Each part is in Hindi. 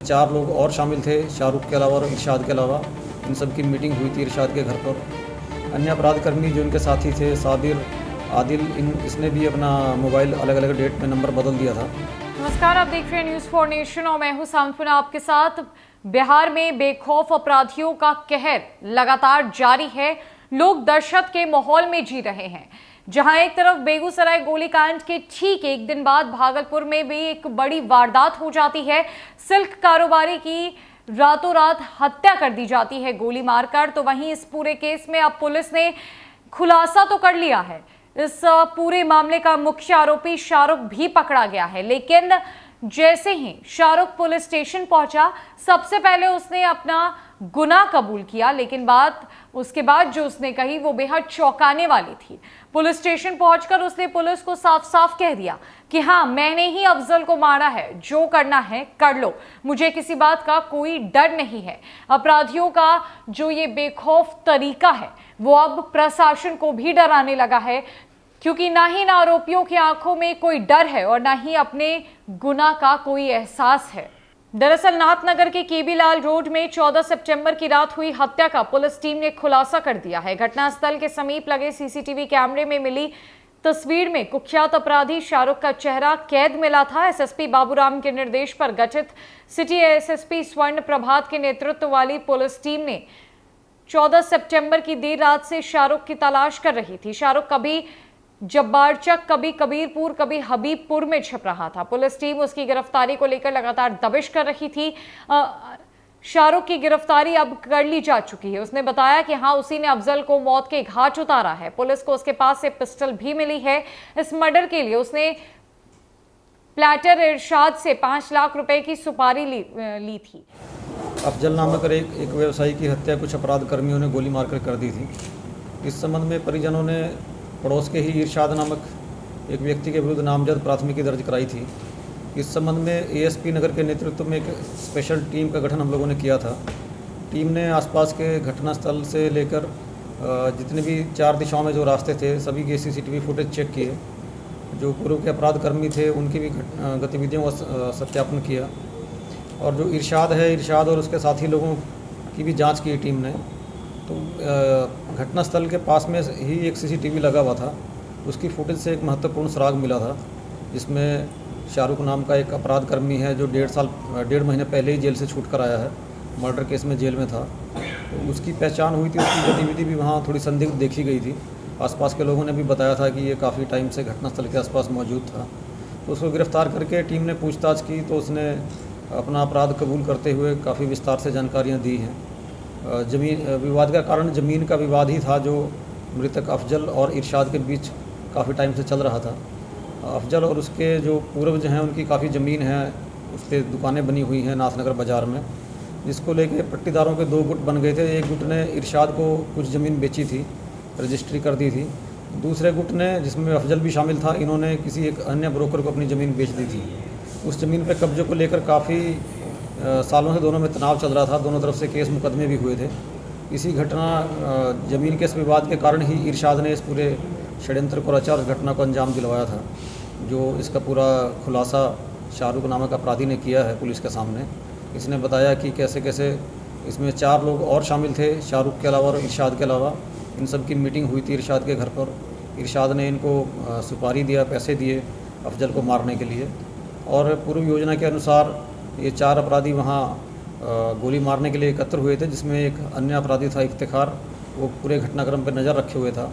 4 लोग और शामिल थे, शाहरुख के अलावा और इरशाद के अलावा। इन सब की मीटिंग हुई थी इरशाद के घर पर। अन्य अपराधकर्मी जो इनके साथी थे, साबिर, आदिल, इसने भी अपना मोबाइल अलग अलग डेट में नंबर बदल दिया था। नमस्कार, आप देख रहे हैं न्यूज़ फॉर नेशन और मैं हूं सांत्वना आपके साथ। बिहार में बेखौफ अपराधियों का कहर लगातार जारी है। लोग दहशत के माहौल में जी रहे हैं। जहां एक तरफ बेगूसराय गोलीकांड के ठीक एक दिन बाद भागलपुर में भी एक बड़ी वारदात हो जाती है। सिल्क कारोबारी की रातों रात हत्या कर दी जाती है गोली मारकर। तो वहीं इस पूरे केस में अब पुलिस ने खुलासा तो कर लिया है। इस पूरे मामले का मुख्य आरोपी शाहरुख भी पकड़ा गया है, लेकिन जैसे ही शाहरुख पुलिस स्टेशन पहुंचा, सबसे पहले उसने अपना गुनाह कबूल किया, लेकिन उसके बाद जो उसने कही वो बेहद चौंकाने वाली थी। पुलिस स्टेशन पहुंचकर उसने पुलिस को साफ साफ कह दिया कि हाँ, मैंने ही अफजल को मारा है, जो करना है कर लो, मुझे किसी बात का कोई डर नहीं है। अपराधियों का जो ये बेखौफ तरीका है वो अब प्रशासन को भी डराने लगा है, क्योंकि ना ही आरोपियों की आंखों में कोई डर है और ना ही अपने गुनाह का कोई एहसास है। दरअसल नाथनगर के केबीलाल रोड में 14 सितंबर की रात हुई हत्या का पुलिस टीम ने खुलासा कर दिया है। घटनास्थल के समीप लगे सीसीटीवी कैमरे में मिली तस्वीर में कुख्यात अपराधी शाहरुख का चेहरा कैद मिला था। एसएसपी बाबूराम के निर्देश पर गठित सिटी एसएसपी स्वर्ण प्रभात के नेतृत्व वाली पुलिस टीम ने 14 सितंबर की देर रात से शाहरुख की तलाश कर रही थी। शाहरुख कभी जब्बारचक, कभी कबीरपुर, कभी हबीबपुर में छिप रहा था। पुलिस टीम उसकी गिरफ्तारी को लेकर लगातार दबिश कर रही थी। शाहरुख की गिरफ्तारी अब कर ली जा चुकी है। उसने बताया कि हाँ, उसी ने अफजल को मौत के घाट उतारा है। पुलिस को उसके पास से पिस्टल भी मिली है। इस मर्डर के लिए उसने प्लेटर इरशाद से 5 लाख रुपए की सुपारी ली थी। अफजल नामक एक व्यवसायी की हत्या कुछ अपराध कर्मियों ने गोली मारकर कर दी थी। इस संबंध में परिजनों ने पड़ोस के ही इरशाद नामक एक व्यक्ति के विरुद्ध नामजद प्राथमिकी दर्ज कराई थी। इस संबंध में एएसपी नगर के नेतृत्व में एक स्पेशल टीम का गठन हम लोगों ने किया था। टीम ने आसपास के घटनास्थल से लेकर जितने भी 4 दिशाओं में जो रास्ते थे, सभी के सीसीटीवी फुटेज चेक किए। जो पूर्व के अपराध कर्मी थे उनकी भी गतिविधियों का सत्यापन किया। और जो इरशाद और उसके साथी लोगों की भी जाँच की टीम ने। तो घटनास्थल के पास में ही एक सीसीटीवी लगा हुआ था। उसकी फुटेज से एक महत्वपूर्ण सुराग मिला था, जिसमें शाहरुख नाम का एक अपराध कर्मी है जो 1.5 महीने पहले ही जेल से छूट कर आया है। मर्डर केस में जेल में था। तो उसकी पहचान हुई थी। उसकी गतिविधि भी वहाँ थोड़ी संदिग्ध देखी गई थी। आसपास के लोगों ने भी बताया था कि ये काफ़ी टाइम से घटनास्थल के आसपास मौजूद था। तो उसको गिरफ्तार करके टीम ने पूछताछ की तो उसने अपना अपराध कबूल करते हुए काफ़ी विस्तार से जानकारियाँ दी हैं। जमीन विवाद का कारण ज़मीन का विवाद ही था, जो मृतक अफजल और इरशाद के बीच काफ़ी टाइम से चल रहा था। अफजल और उसके जो पूर्वज हैं उनकी काफ़ी ज़मीन है, उस पर दुकानें बनी हुई हैं नाथनगर बाज़ार में, जिसको लेके पट्टीदारों के 2 गुट बन गए थे। एक गुट ने इरशाद को कुछ ज़मीन बेची थी, रजिस्ट्री कर दी थी। दूसरे गुट ने, जिसमें अफजल भी शामिल था, इन्होंने किसी एक अन्य ब्रोकर को अपनी ज़मीन बेच दी थी। उस ज़मीन पर कब्जे को लेकर काफ़ी सालों से दोनों में तनाव चल रहा था। दोनों तरफ से केस मुकदमे भी हुए थे। इसी ज़मीन के इस विवाद के कारण ही इरशाद ने इस पूरे षड्यंत्र को रचा और इस घटना को अंजाम दिलवाया था। जो इसका पूरा खुलासा शाहरुख नामक अपराधी ने किया है पुलिस के सामने। इसने बताया कि कैसे कैसे इसमें 4 लोग और शामिल थे, शाहरुख के अलावा और इरशाद के अलावा। इन सब की मीटिंग हुई थी इरशाद के घर पर। इरशाद ने इनको सुपारी दिया, पैसे दिए अफजल को मारने के लिए। और पूर्व योजना के अनुसार ये 4 अपराधी वहाँ गोली मारने के लिए एकत्र हुए थे, जिसमें एक अन्य अपराधी था इफ्तिखार, वो पूरे घटनाक्रम पर नज़र रखे हुए था।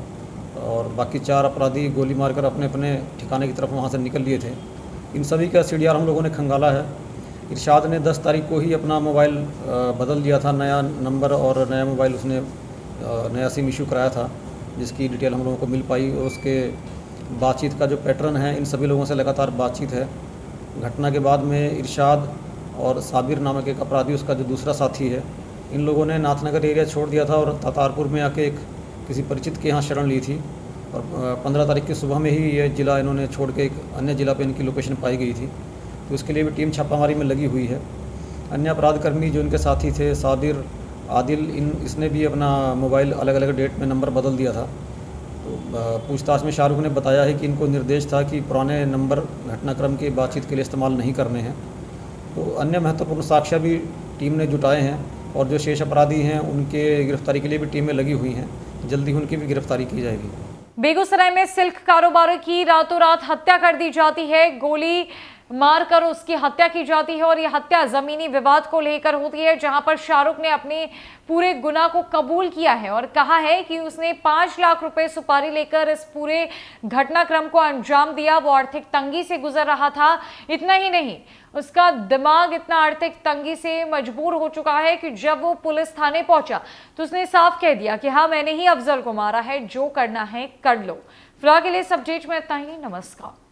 और बाकी 4 अपराधी गोली मारकर अपने अपने ठिकाने की तरफ वहाँ से निकल लिए थे। इन सभी का सीडीआर हम लोगों ने खंगाला है। इरशाद ने 10 तारीख को ही अपना मोबाइल बदल दिया था, नया नंबर और नया मोबाइल उसने नया सिम इशू कराया था, जिसकी डिटेल हम लोगों को मिल पाई। और उसके बातचीत का जो पैटर्न है, इन सभी लोगों से लगातार बातचीत है। घटना के बाद में इरशाद और साबिर नामक एक अपराधी, उसका जो दूसरा साथी है, इन लोगों ने नाथनगर एरिया छोड़ दिया था और तातारपुर में आके एक किसी परिचित के यहाँ शरण ली थी। और 15 तारीख की सुबह में ही ये ज़िला इन्होंने छोड़ के एक अन्य ज़िला पे इनकी लोकेशन पाई गई थी। तो इसके लिए भी टीम छापामारी में लगी हुई है। अन्य अपराधकर्मी जो इनके साथी थे, साबिर, आदिल, इसने भी अपना मोबाइल अलग अलग डेट में नंबर बदल दिया था। तो पूछताछ में शाहरुख ने बताया है कि इनको निर्देश था कि पुराने नंबर घटनाक्रम की बातचीत के लिए इस्तेमाल नहीं करने हैं। तो अन्य महत्वपूर्ण साक्ष्य भी टीम ने जुटाए हैं और जो शेष अपराधी हैं उनके गिरफ्तारी के लिए भी टीमें लगी हुई हैं। जल्दी उनकी भी गिरफ्तारी की जाएगी। बेगूसराय में सिल्क कारोबारी की रातों रात हत्या कर दी जाती है। गोली मारकर उसकी हत्या की जाती है और यह हत्या जमीनी विवाद को लेकर होती है, जहां पर शाहरुख ने अपने पूरे गुनाह को कबूल किया है और कहा है कि उसने 5 लाख रुपए सुपारी लेकर इस पूरे घटनाक्रम को अंजाम दिया। वो आर्थिक तंगी से गुजर रहा था। इतना ही नहीं, उसका दिमाग इतना आर्थिक तंगी से मजबूर हो चुका है कि जब वो पुलिस थाने पहुंचा तो उसने साफ कह दिया कि हाँ, मैंने ही अफजल को मारा है, जो करना है कर लो। फिलहाल के लिए इस अपडेट में इतना ही। नमस्कार।